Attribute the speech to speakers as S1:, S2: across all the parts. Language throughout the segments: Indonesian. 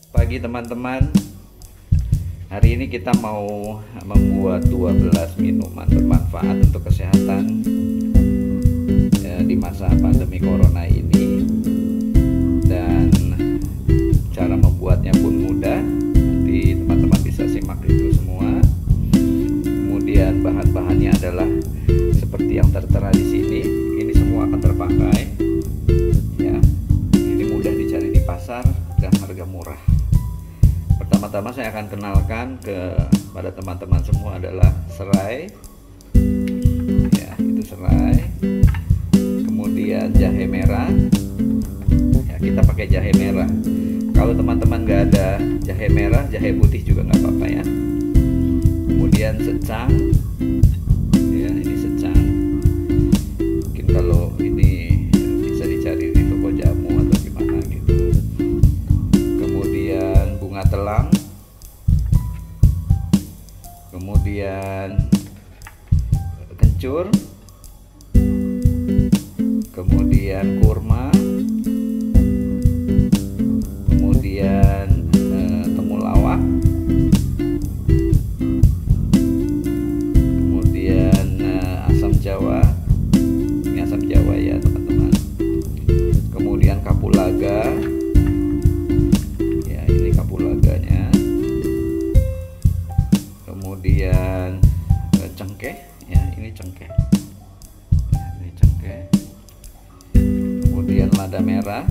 S1: Pagi teman-teman. Hari ini kita mau membuat 12 minuman bermanfaat untuk kesehatan di masa pandemi corona ini. Dan cara membuatnya pun mudah. Nanti teman-teman bisa simak itu semua. Kemudian bahan-bahannya adalah seperti yang tertera di sini. Ini semua akan terpakai. Ya, ini mudah dicari di pasar dan harga murah. Pertama-tama saya akan kenalkan kepada teman-teman semua adalah serai. Ya, itu serai. Kemudian jahe merah. Ya, kita pakai jahe merah. Kalau teman-teman nggak ada jahe merah, jahe putih juga nggak apa-apa ya. Kemudian secang. Ya, ini secang. Mungkin kalau ini bisa dicari di toko jamu atau gimana gitu. Kemudian bunga telang. Kemudian kencur. Kemudian kurma. Kemudian temulawak. Kemudian asam jawa. Ini asam jawa ya teman-teman. Kemudian kapulaga. Ya, ini kapulaganya. Kemudian cengkeh. Ya, ini cengkeh. Ya, ini cengkeh. Kemudian lada merah.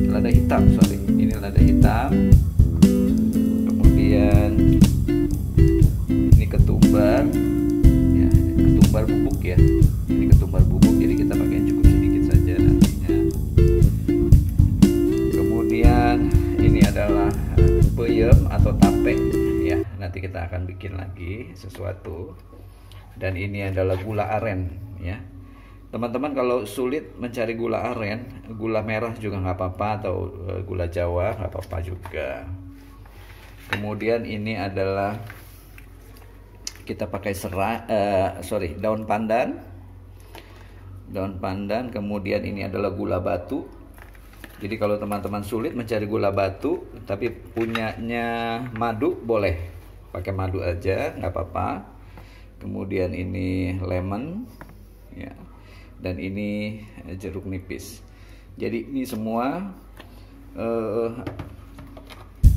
S1: Lada hitam, sorry, ini lada hitam. Kemudian ini ketumbar, ya, ketumbar bubuk ya. Ini ketumbar bubuk, jadi kita pakai yang cukup sedikit saja nantinya. Kemudian ini adalah peyem atau tape, ya. Nanti kita akan bikin lagi sesuatu. Dan ini adalah gula aren, ya. Teman-teman kalau sulit mencari gula aren, gula merah juga nggak apa-apa, atau gula jawa nggak apa-apa juga. Kemudian ini adalah kita pakai daun pandan. Daun pandan, kemudian ini adalah gula batu. Jadi kalau teman-teman sulit mencari gula batu, tapi punyanya madu, boleh pakai madu aja, nggak apa-apa. Kemudian ini lemon, ya. Dan ini jeruk nipis. Jadi ini semua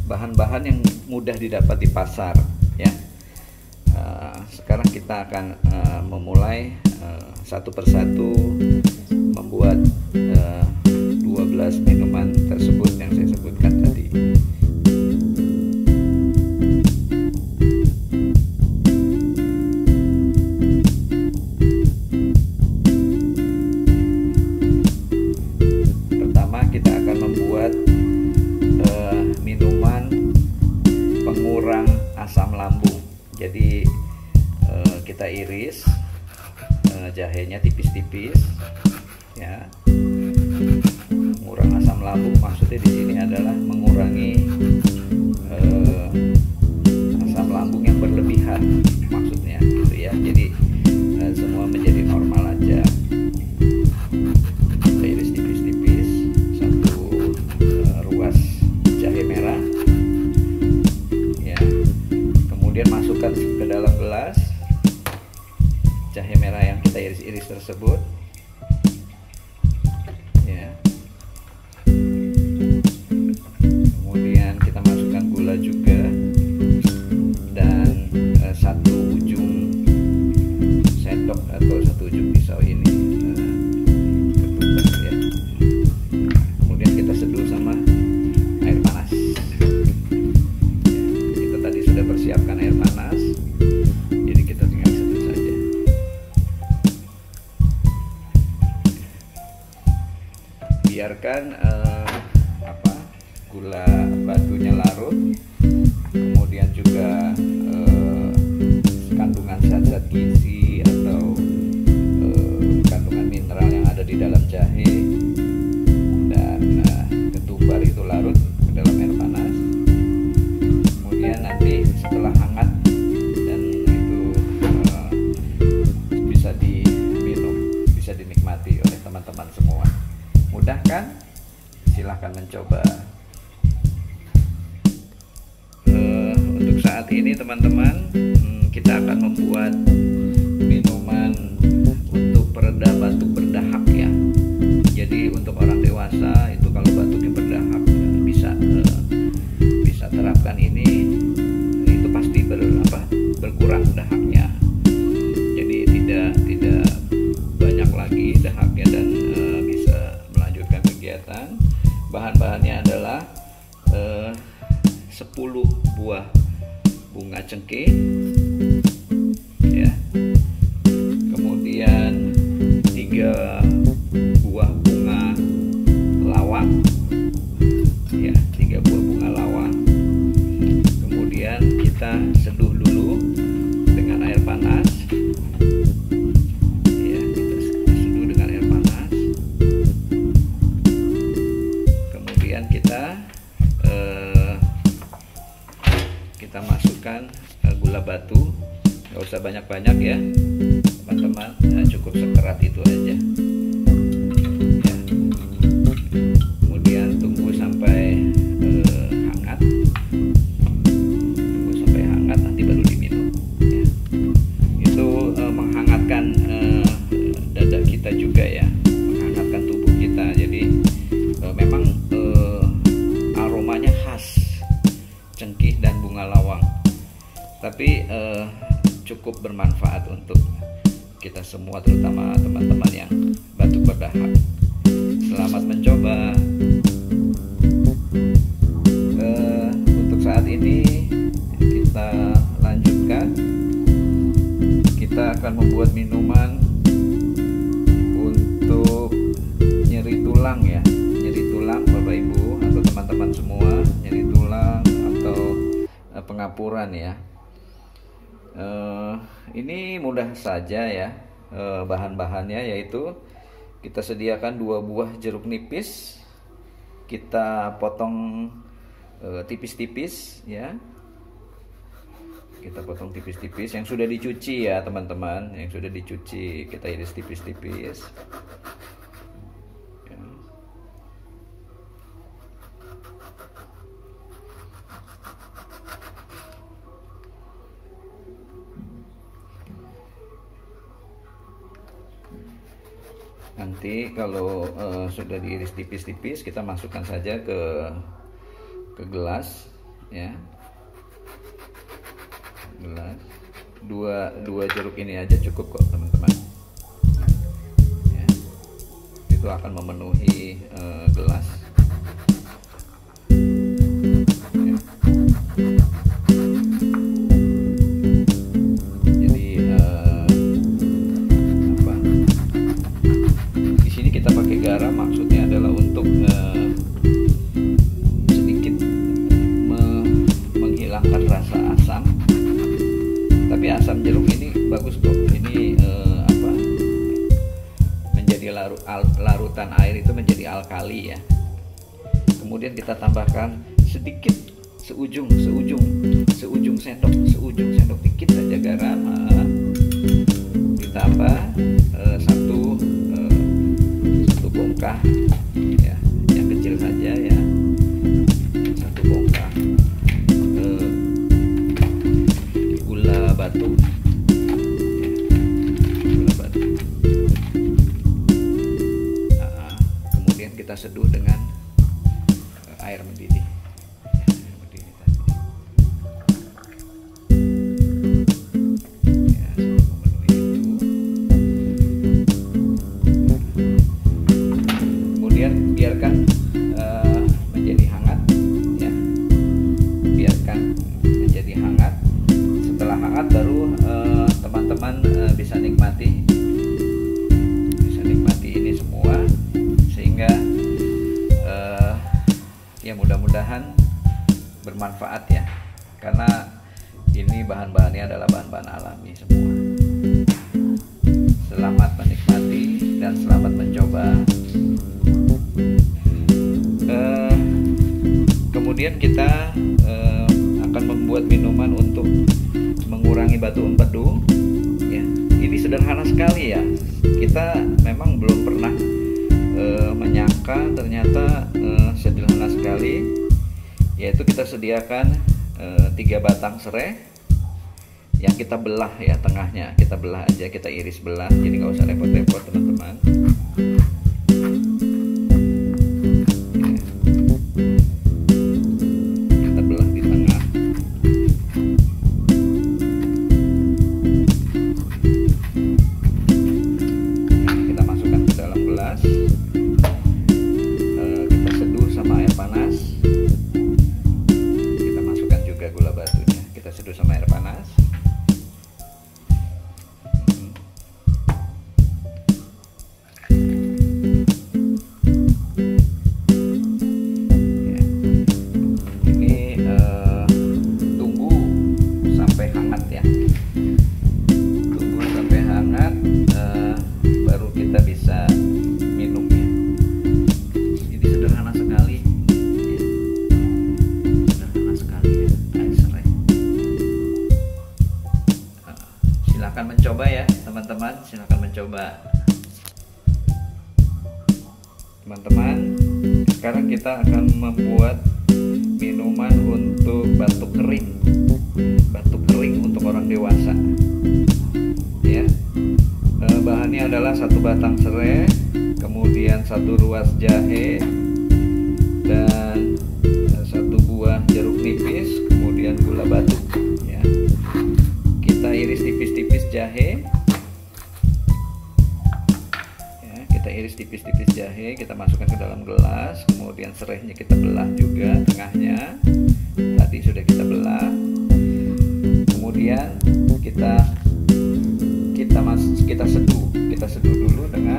S1: bahan-bahan yang mudah didapat di pasar ya. Sekarang kita akan memulai satu persatu membuat 12 minuman tersebut yang saya sebutkan tadi. Pengurang asam lambung. Jadi kita iris jahenya tipis-tipis, ya. Pengurang asam lambung maksudnya di sini adalah mengurangi asam lambung yang berlebihan, maksudnya, gitu ya. Jadi semua menjadi normal aja. Kita iris tipis-tipis satu ruas jahe merah. Kemudian masukkan ke dalam gelas jahe merah yang kita iris-iris tersebut, ya. Kemudian kita masukkan gula juga dan satu ujung sendok atau satu ujung pisau ini ketumbar, ya. Kemudian kita seduh sama air panas. Kita tadi sudah persiapkan air panas, jadi kita tinggal seduh saja. Biarkan gula batunya larut, kemudian juga kandungan zat-zat gizi atau kandungan mineral yang ada di dalam jahe dan ketumbar itu larut ke dalam air panas. Kemudian nanti setelah hangat dan itu bisa diminum, bisa dinikmati oleh teman-teman semua. Mudah kan? silahkan mencoba. Untuk saat ini teman-teman, kita akan membuat minuman untuk pereda batuk berdahak ya. Jadi untuk orang dewasa itu kalau batuknya berdahak bisa terapkan ini, itu pasti berkurang dahaknya. Jadi tidak banyak lagi dahaknya dan bisa melanjutkan kegiatan. Bahan-bahannya adalah 10 buah bunga cengkeh ya, kemudian 3 buah bunga lawang ya, 3 buah bunga lawang. Kemudian kita seduh dulu dengan air panas ya, kita seduh dengan air panas. Kemudian kita masukkan gula batu, nggak usah banyak-banyak ya teman-teman, cukup sekerat itu aja ya. Kemudian tunggu sampai hangat, nanti baru diminum ya. Itu menghangatkan dada kita juga ya, menghangatkan tubuh kita. Jadi memang aromanya khas cengkeh dan bunga lawang, tapi cukup bermanfaat untuk kita semua, terutama teman-teman yang batuk berdahak. Selamat mencoba. Untuk saat ini kita lanjutkan, kita akan membuat minuman untuk nyeri tulang ya, nyeri tulang Bapak Ibu atau teman-teman semua, nyeri tulang atau pengapuran ya. Ini mudah saja ya, bahan-bahannya yaitu kita sediakan 2 buah jeruk nipis, kita potong tipis-tipis ya, kita potong tipis-tipis yang sudah dicuci ya teman-teman, yang sudah dicuci kita iris tipis-tipis. Nanti kalau sudah diiris tipis-tipis, kita masukkan saja ke gelas ya, gelas. Dua jeruk ini aja cukup kok teman-teman ya. Itu akan memenuhi gelas ya. Kita pakai garam maksudnya adalah untuk sedikit menghilangkan rasa asam. Tapi asam jeruk ini bagus kok. Ini menjadi larutan air itu menjadi alkali ya. Kemudian kita tambahkan sedikit seujung sendok dikit saja garam. Ditambah satu bongkah ya, yang kecil saja ya, 1 bongkah gula batu ya, gula batu. Kemudian kita seduh dengan air mendidih. Biarkan menjadi hangat ya, biarkan menjadi hangat. Setelah hangat baru teman-teman bisa nikmati ini semua, sehingga ya mudah-mudahan bermanfaat ya, karena ini bahan-bahannya adalah bahan-bahan alami semua. Selamat menikmati dan selamat mencoba. Kemudian kita akan membuat minuman untuk mengurangi batu empedu ya. Ini sederhana sekali ya, kita memang belum pernah menyangka makan ternyata sederhana sekali, yaitu kita sediakan 3 batang serai yang kita belah ya, tengahnya kita belah aja, kita iris belah, jadi nggak usah repot-repot teman-teman. Kita belah di tengah. Kita masukkan ke dalam gelas. Kita seduh sama air panas. Kita masukkan juga gula batunya. Kita seduh sama air panas. Kita bisa minumnya. Ini sederhana sekali ya. Sederhana sekali ya, air serai. Silakan mencoba ya teman-teman, silakan mencoba teman-teman. Sekarang kita akan membuat minuman untuk batuk kering untuk orang dewasa ya. Bahannya adalah 1 batang serai, kemudian 1 ruas jahe, dan 1 buah jeruk nipis, kemudian gula batu ya. Kita iris tipis-tipis jahe ya, kita iris tipis-tipis jahe, kita masukkan ke dalam gelas, kemudian serainya kita belah juga tengahnya, tadi sudah kita belah, kemudian kita seduh dulu dengan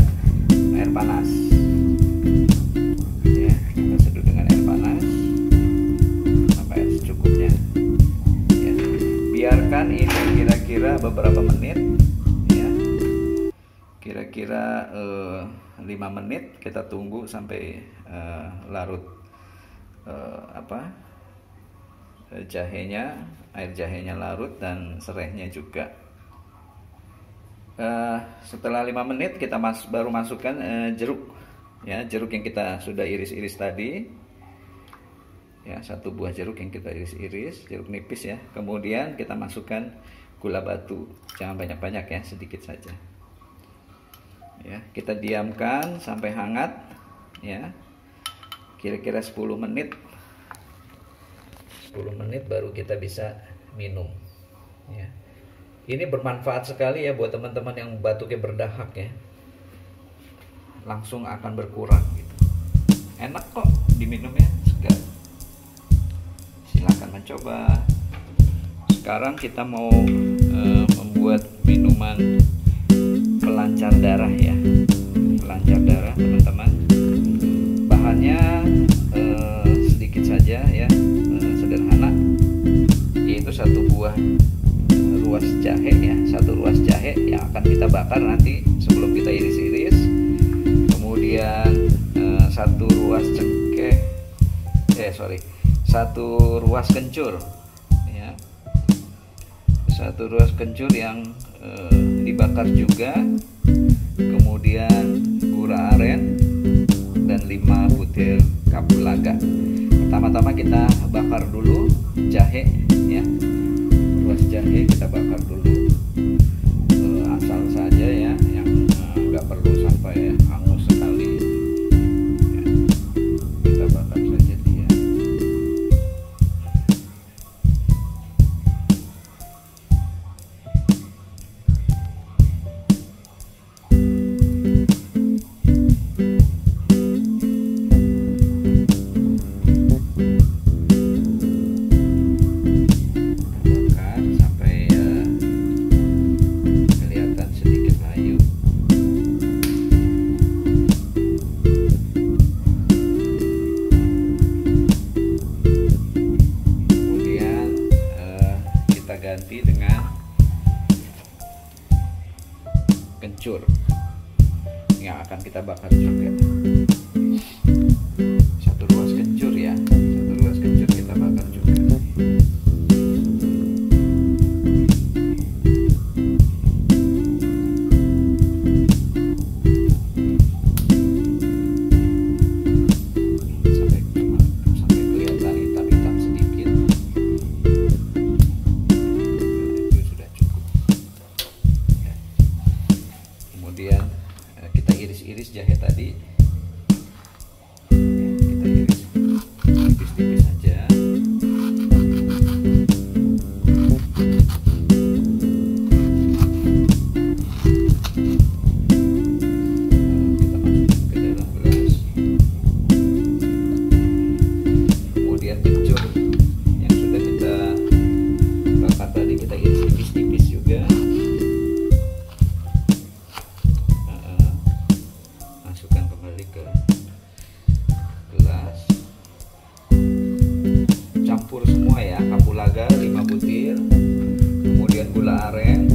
S1: air panas ya. Kita seduh dengan air panas sampai secukupnya ya. Biarkan ini kira-kira beberapa menit ya, kira-kira 5 menit. Kita tunggu sampai larut jahenya, air jahenya larut dan serainya juga. Setelah 5 menit kita baru masukkan jeruk ya, jeruk yang kita sudah iris-iris tadi ya, 1 buah jeruk yang kita iris-iris, jeruk nipis ya. Kemudian kita masukkan gula batu, jangan banyak-banyak ya, sedikit saja ya. Kita diamkan sampai hangat ya, kira-kira 10 menit baru kita bisa minum ya. Ini bermanfaat sekali ya buat teman-teman yang batuknya berdahak ya, langsung akan berkurang gitu. Enak kok diminumnya, segar. Silahkan mencoba. Sekarang kita mau membuat minuman pelancar darah ya, pelancar darah teman-teman. Bahannya sedikit saja ya, sederhana, yaitu 1 buah ruas jahe ya, 1 ruas jahe yang akan kita bakar nanti sebelum kita iris-iris. Kemudian 1 ruas 1 ruas kencur ya, 1 ruas kencur yang dibakar juga. Kemudian gula aren dan 5 butir kapulaga. Pertama-tama kita bakar dulu jahe ya, ruas jahe kita bakar dulu, asal saja ya, yang nggak perlu sampai hangus sekali ya. Kita bakar saja dia. Ganti dengan kencur yang akan kita bakar juga. 1 ruas kencur ya, 1 ruas kencur kita bakar juga. jahe tadi. Kita iris tipis-tipis aja. Campur semua ya, kapulaga 5 butir, kemudian gula aren,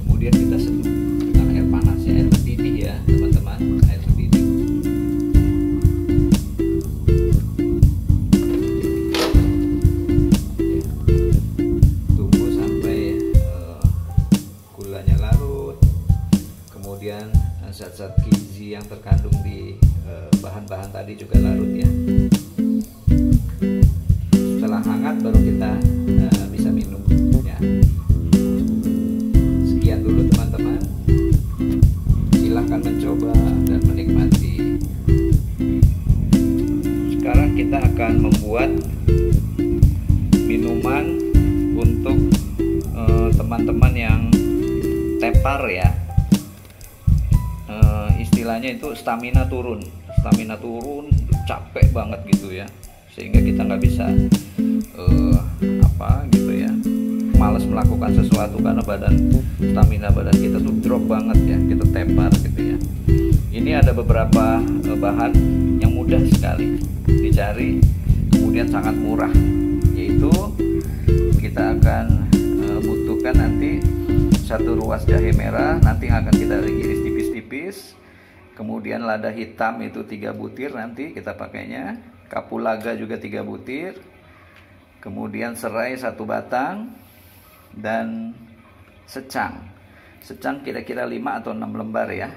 S1: kemudian kita seduh dengan air panas ya, air mendidih ya teman-teman, air mendidih. Tunggu sampai gulanya larut, kemudian zat-zat gizi yang terkandung di bahan-bahan tadi juga larut ya. Setelah hangat baru kita bisa minum ya. Sekian dulu teman-teman, silahkan mencoba dan menikmati. Sekarang kita akan membuat minuman untuk teman-teman yang tepar ya. Istilahnya itu stamina turun, capek banget gitu ya, sehingga kita nggak bisa malas melakukan sesuatu karena stamina badan kita tuh drop banget ya, kita tepar gitu ya. Ini ada beberapa bahan yang mudah sekali dicari, kemudian sangat murah, yaitu kita akan butuhkan nanti 1 ruas jahe merah, nanti akan kita iris tipis-tipis. Kemudian lada hitam itu 3 butir nanti kita pakainya, kapulaga juga 3 butir, kemudian serai 1 batang, dan secang kira-kira 5 atau 6 lembar ya.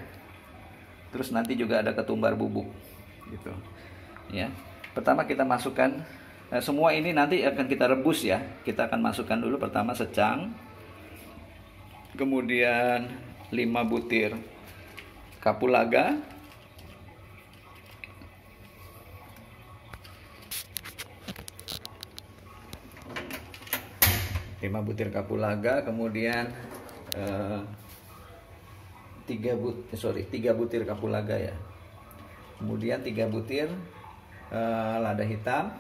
S1: Terus nanti juga ada ketumbar bubuk gitu ya. Pertama kita masukkan semua ini, nanti akan kita rebus ya. Kita akan masukkan dulu pertama secang, kemudian 5 butir kapulaga, kemudian 3 butir kapulaga ya, kemudian 3 butir lada hitam,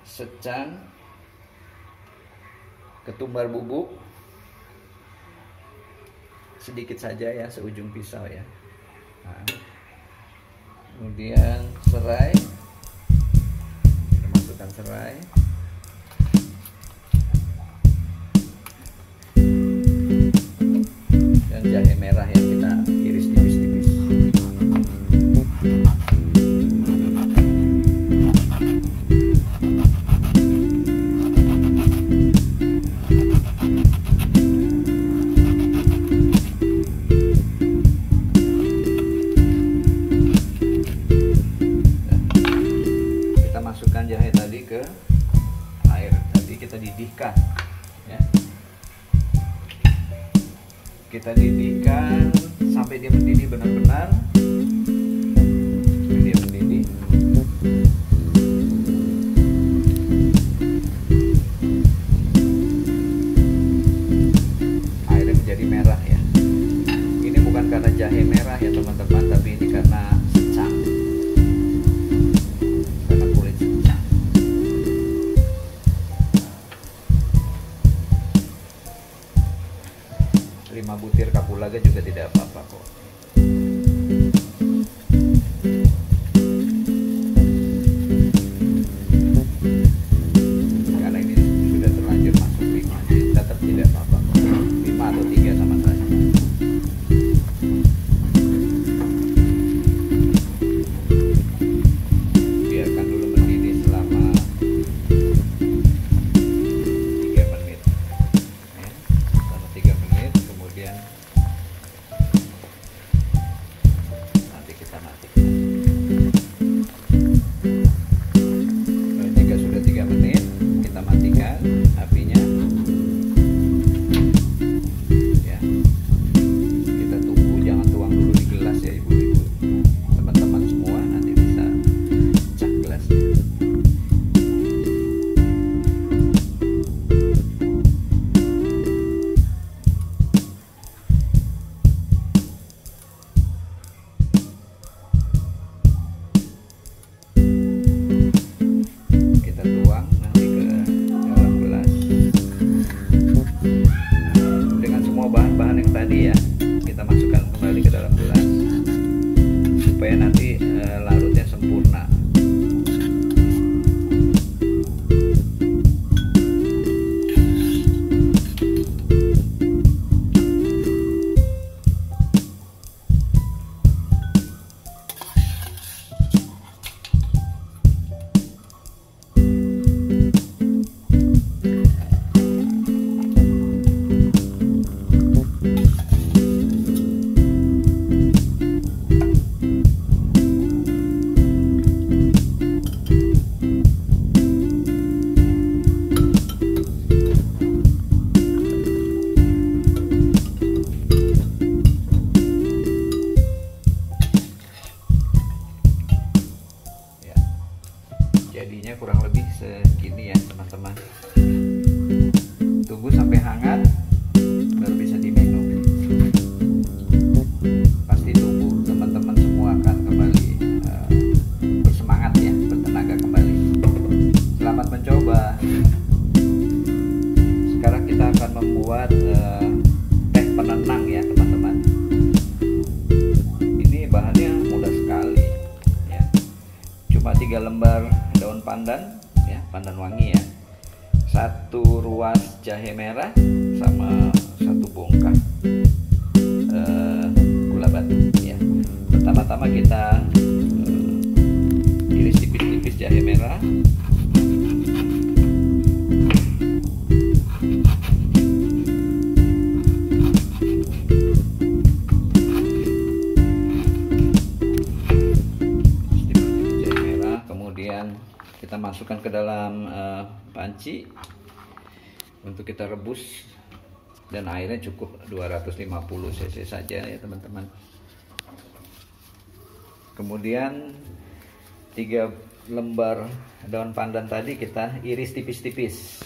S1: secang, ketumbar bubuk sedikit saja ya, seujung pisau ya. Nah, kemudian serai, kita masukkan serai, dan jahe merah yang kita iris tipis-tipis. Masukkan jahe tadi ke air tadi, kita didihkan ya. Kita didihkan sampai dia mendidih benar-benar, sampai dia mendidih. Airnya menjadi merah ya. Ini bukan karena jahe merah ya teman-teman, tapi ini karena secang. 5 butir kapulaga juga tidak apa-apa kok. Karena ini sudah terlanjur masuk 5, jadi tetap tidak apa-apa kok. 5 atau 3 sama saja. Biarkan dulu mendidih selama 3 menit ya. Selama 3 menit, kemudian nanti kita matikan. Jika sudah 3 menit, kita matikan apinya. teh penenang ya teman-teman. Ini bahannya mudah sekali ya, cuma 3 lembar daun pandan ya, pandan wangi ya, 1 ruas jahe merah, sama 1 bongkah gula batu ya. Pertama-tama kita iris tipis-tipis jahe merah. Kita masukkan ke dalam panci untuk kita rebus, dan airnya cukup 250 cc saja ya teman-teman. Kemudian 3 lembar daun pandan tadi kita iris tipis-tipis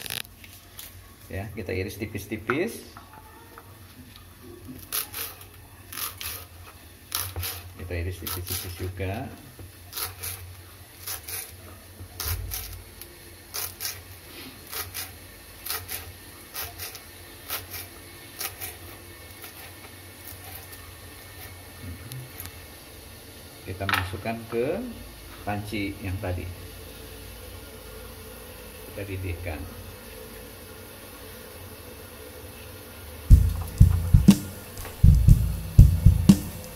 S1: ya, kita iris tipis-tipis. Kita iris tipis-tipis juga. Kita masukkan ke panci yang tadi kita didihkan.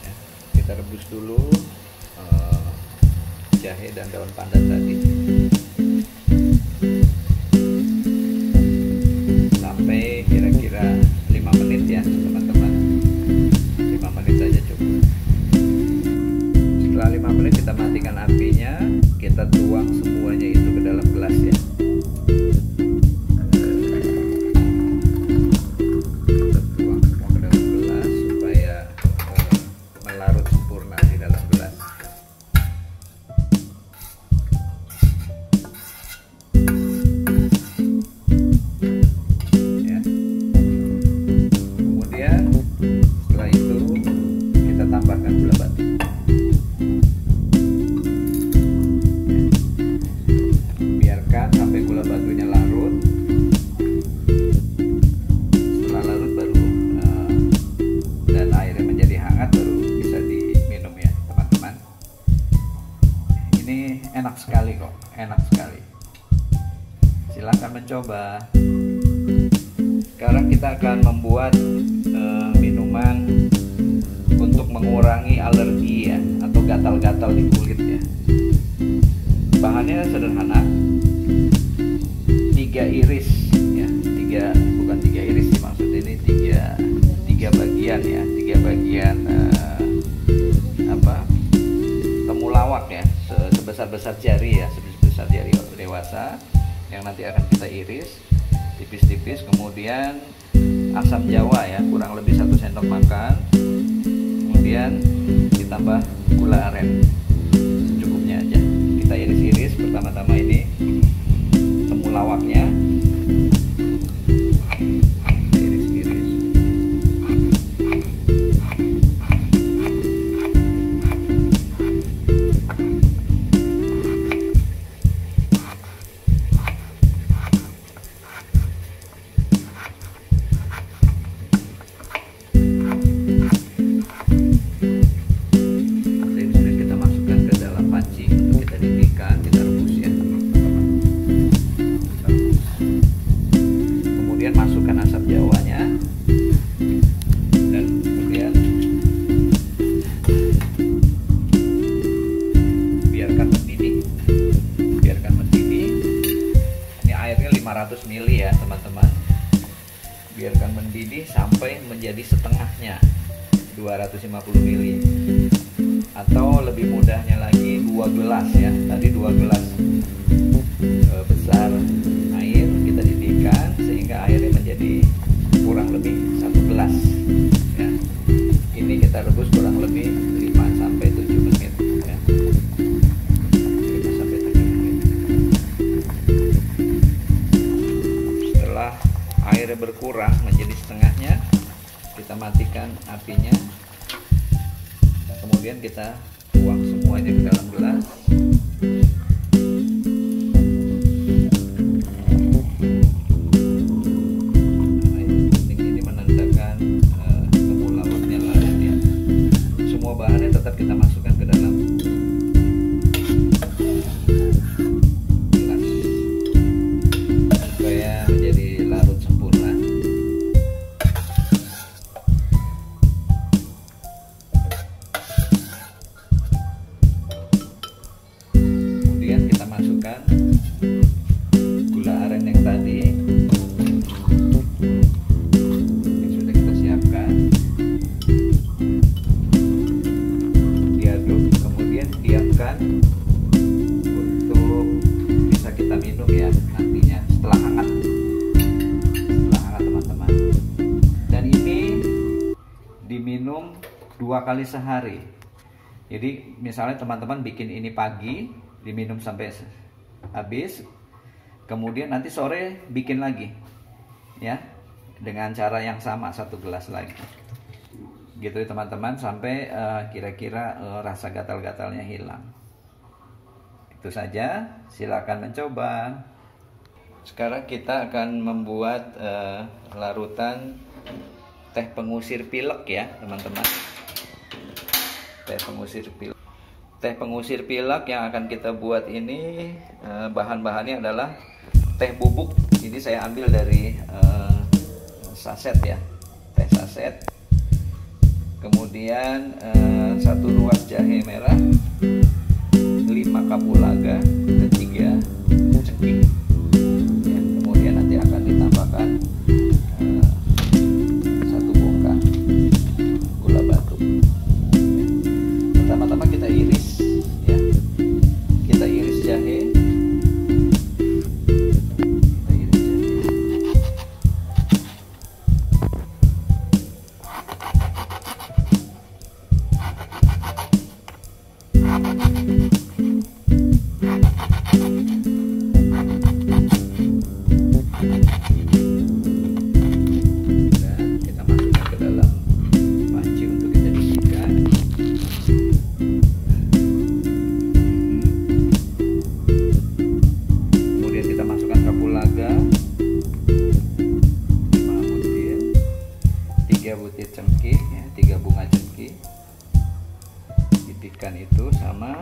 S1: Ya, kita rebus dulu jahe dan daun pandan tadi sampai kira-kira 5 menit ya teman-teman. 5 menit saja cukup. Setelah 5 menit kita matikan apinya, kita tuang semuanya itu ke dalam gelas ya. Kita tuang semua ke dalam gelas supaya melarut sempurna di dalam gelas. Ya. Kemudian setelah itu kita tambahkan gula batu. Sampai gula batunya larut. Setelah larut baru dan airnya menjadi hangat, baru bisa diminum ya teman-teman. Ini enak sekali kok, enak sekali. Silahkan mencoba. Sekarang kita akan membuat minuman untuk mengurangi alergi ya, atau gatal-gatal di kulit ya. Bahannya sederhana. 3 iris ya, 3 bukan 3 iris sih, maksud ini 3 bagian ya, 3 bagian temulawak ya, sebesar jari ya, sebesar jari dewasa, yang nanti akan kita iris tipis-tipis. Kemudian asam jawa ya, kurang lebih 1 sendok makan. Kemudian ditambah gula aren secukupnya aja. Kita iris-iris pertama-tama ini temulawaknya, iris-iris. Iris-iris kita masukkan ke dalam panci untuk kita didihkan, kita rebus ya. Kemudian masukkan asam jawanya, dan kemudian biarkan mendidih. Ini airnya 500 ml ya teman-teman. Biarkan mendidih sampai menjadi setengahnya, 250 ml, atau lebih mudahnya lagi 2 gelas ya. Tadi 2 gelas besar air kita didihkan sehingga airnya menjadi kurang lebih 1 gelas ya. Ini kita rebus kurang lebih 5-7 menit ya. 5-7 menit. Setelah airnya berkurang menjadi setengahnya, kita matikan apinya. Nah, kemudian kita tuang semuanya ke dalam gelas. Ini menenang. diminum 2 kali sehari. Jadi misalnya teman-teman bikin ini pagi, diminum sampai habis, kemudian nanti sore bikin lagi, ya, dengan cara yang sama, 1 gelas lagi. Gitu ya teman-teman, sampai kira-kira rasa gatal-gatalnya hilang. Itu saja, silakan mencoba. Sekarang kita akan membuat larutan teh pengusir pilek ya teman-teman. Teh pengusir pilek yang akan kita buat ini, bahan-bahannya adalah teh bubuk. Ini saya ambil dari saset ya, teh saset. Kemudian 1 ruas jahe merah, 5 kapulaga, dan 3 cengkeh. Ya, kemudian nanti akan ditambahkan 1 bongkah gula batu. Pertama-tama kita iris, ya. Kita iris jahe. Cengkeh ya, 3 bunga cengkeh, pipihkan itu sama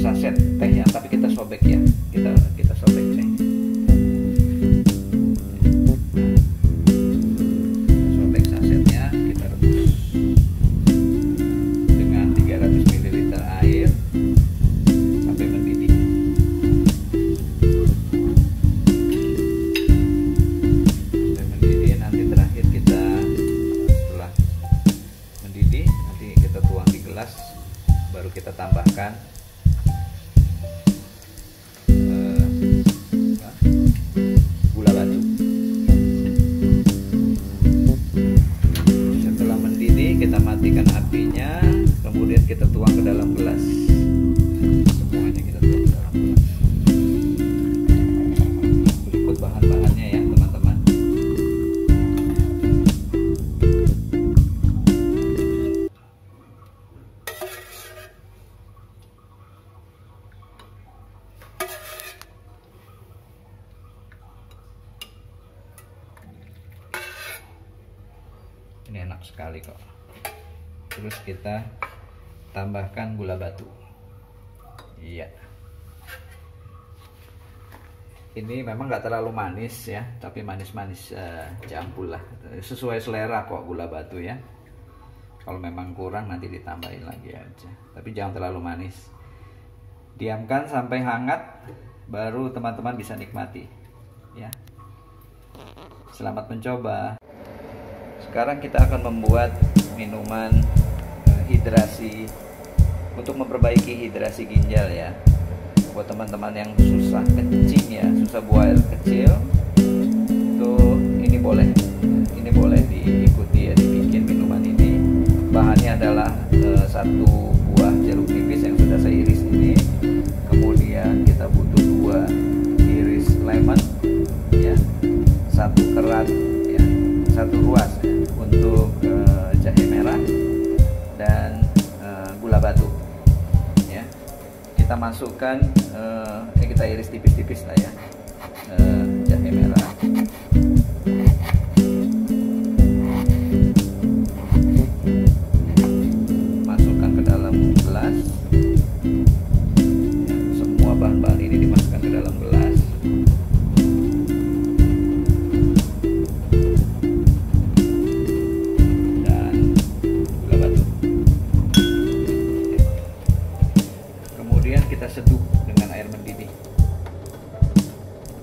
S1: saset tehnya, tapi kita sobek ya, kita sobek tehnya, sobek sasetnya, kita rebus dengan 300 ml air sampai mendidih. Nanti terakhir kita tuang di gelas, baru kita tambahkan gula batu. Setelah mendidih kita matikan apinya, kemudian kita tuang ke dalam gelas. Semuanya kita tuang ke dalam gelas. Berikut bahan-bahannya ya teman-teman. Ini enak sekali kok. Terus kita tambahkan gula batu. Iya. Ini memang nggak terlalu manis ya, tapi manis-manis campur lah. Sesuai selera kok gula batu ya. Kalau memang kurang nanti ditambahin lagi aja. Tapi jangan terlalu manis. Diamkan sampai hangat, baru teman-teman bisa nikmati. Ya. Selamat mencoba. Sekarang kita akan membuat minuman hidrasi untuk memperbaiki hidrasi ginjal ya. Buat teman-teman yang susah kencing ya, susah buang air kecil, itu ini boleh diikuti ya, dibikin minuman ini. Bahannya adalah 1 buah jeruk nipis yang sudah saya iris ini. Kemudian kita butuh 2 iris lemon ya, 1 kerat ya, 1 ruas ya, untuk jahe merah dan gula batu ya. Kita masukkan kita iris tipis-tipis lah ya, jahe merah. Masukkan ke dalam gelas ya, semua bahan-bahan ini dimasukkan ke dalam gelas. Kita seduh dengan air mendidih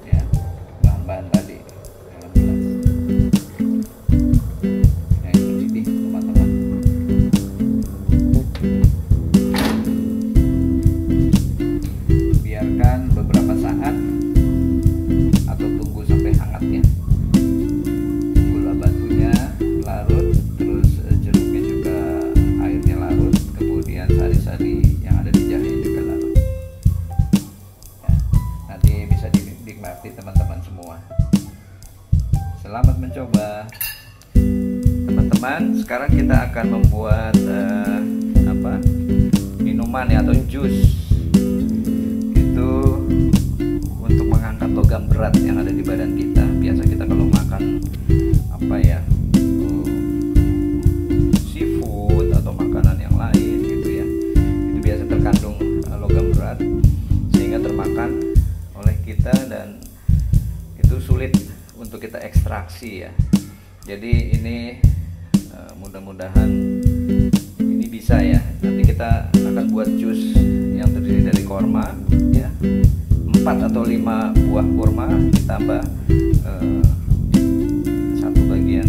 S1: ya, bahan-bahan tadi. teman-teman, sekarang kita akan membuat minuman ya, atau jus. Itu untuk mengangkat logam berat yang ada di badan kita. Biasa kita kalau makan seafood atau makanan yang lain gitu ya, itu biasa terkandung logam berat sehingga termakan oleh kita dan itu sulit untuk kita ekstraksi ya. Jadi ini mudah-mudahan ini bisa ya. Nanti kita akan buat jus yang terdiri dari kurma ya, 4 atau 5 buah kurma ditambah 1 bagian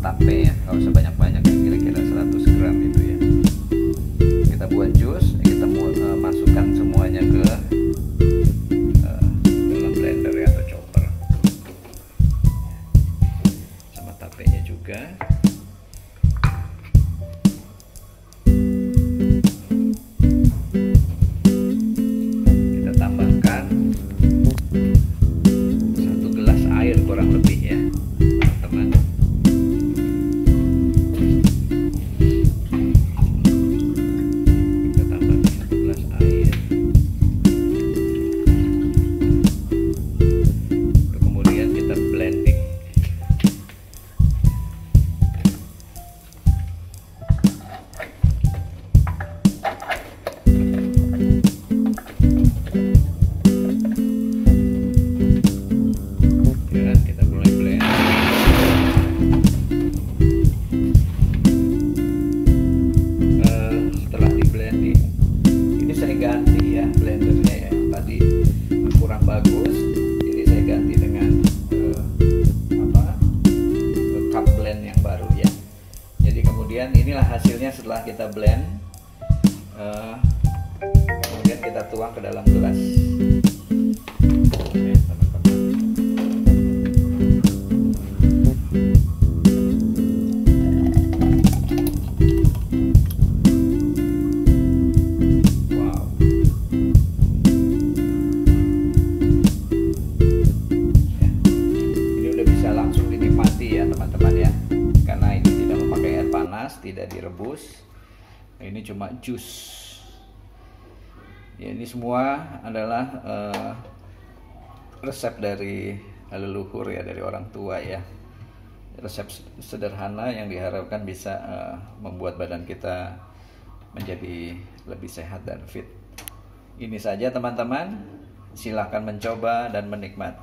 S1: tape ya, nggak usah banyak-banyak ya, kira-kira 100 gram itu ya. Kita buat jus, kita masukkan semuanya ke dalam blender ya, atau chopper, sama tapenya juga. Kita tambahkan 1 gelas air kurang lebih ya, teman-teman. Kita tambahkan 1 gelas air. Kemudian kita blending. Ganti ya blendernya ya, tadi kurang bagus, jadi saya ganti dengan cup blend yang baru ya. Jadi kemudian inilah hasilnya setelah kita blend, kemudian kita tuang ke dalam gelas. Langsung dinikmati ya teman-teman ya, karena ini tidak memakai air panas, tidak direbus, ini cuma jus ya. Ini semua adalah resep dari leluhur ya, dari orang tua ya, resep sederhana yang diharapkan bisa membuat badan kita menjadi lebih sehat dan fit. Ini saja teman-teman, silahkan mencoba dan menikmati.